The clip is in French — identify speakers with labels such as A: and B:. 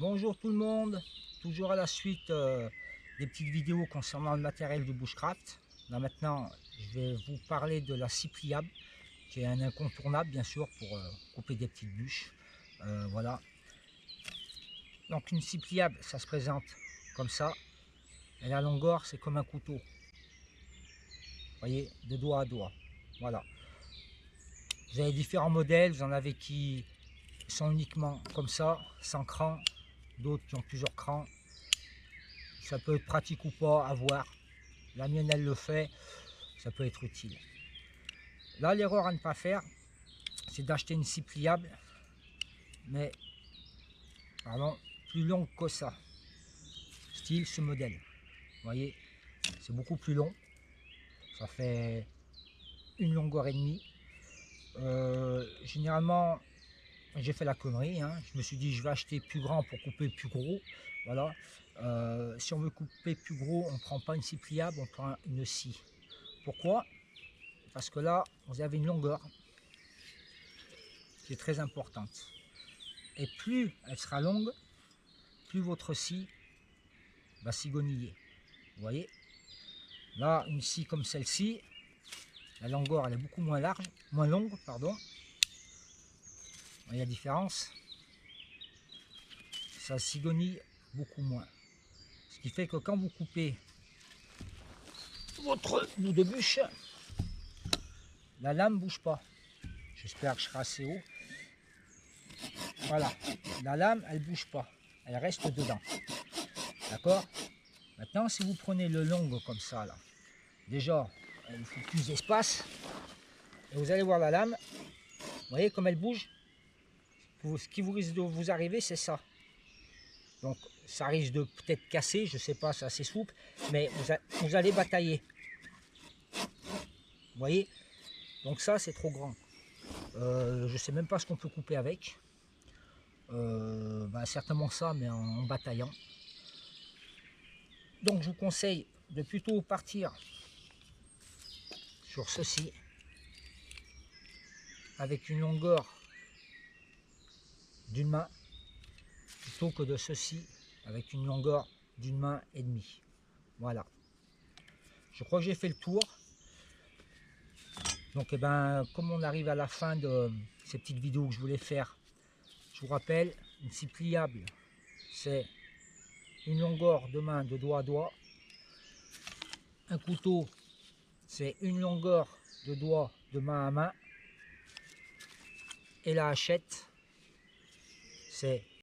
A: Bonjour tout le monde, toujours à la suite des petites vidéos concernant le matériel du bushcraft. Là maintenant, je vais vous parler de la scie pliable, qui est un incontournable bien sûr pour couper des petites bûches. Voilà. Donc une scie pliable, ça se présente comme ça, et la longueur c'est comme un couteau. Vous voyez, de doigt à doigt. Voilà. Vous avez différents modèles, vous en avez qui sont uniquement comme ça, sans cran, d'autres qui ont plusieurs crans. Ça peut être pratique ou pas, à voir. La mienne elle le fait, ça peut être utile. Là l'erreur à ne pas faire, c'est d'acheter une scie pliable, mais pardon, plus longue que ça. Style ce modèle. Vous voyez, c'est beaucoup plus long. Ça fait une longueur et demie. Généralement, j'ai fait la connerie, hein. Je me suis dit je vais acheter plus grand pour couper plus gros. Voilà. Si on veut couper plus gros, on ne prend pas une scie pliable, on prend une scie. Pourquoi? Parce que là, vous avez une longueur qui est très importante. Et plus elle sera longue, plus votre scie va cigoniller. Vous voyez? Là, une scie comme celle-ci, la longueur elle est beaucoup moins large, moins longue, pardon. Vous voyez la différence? Ça cigonille beaucoup moins. Ce qui fait que quand vous coupez votre bout de bûche, la lame ne bouge pas. J'espère que je serai assez haut. Voilà, la lame elle ne bouge pas, elle reste dedans. D'accord? Maintenant, si vous prenez le long comme ça, là, déjà, il faut plus d'espace. Et vous allez voir la lame, vous voyez comme elle bouge. Ce qui vous risque de vous arriver, c'est ça. Donc, ça risque de peut-être casser, je ne sais pas, c'est assez souple, mais vous allez batailler. Vous voyez? Donc ça, c'est trop grand. Je ne sais même pas ce qu'on peut couper avec. Certainement ça, mais en bataillant. Donc, je vous conseille de plutôt partir sur ceci, avec une longueur d'une main, plutôt que de ceci avec une longueur d'une main et demie. Voilà, je crois que j'ai fait le tour. Donc comme on arrive à la fin de ces petites vidéos que je voulais faire, je vous rappelle, une scie pliable c'est une longueur de main de doigt à doigt, un couteau c'est une longueur de doigt de main à main, et la hachette c'est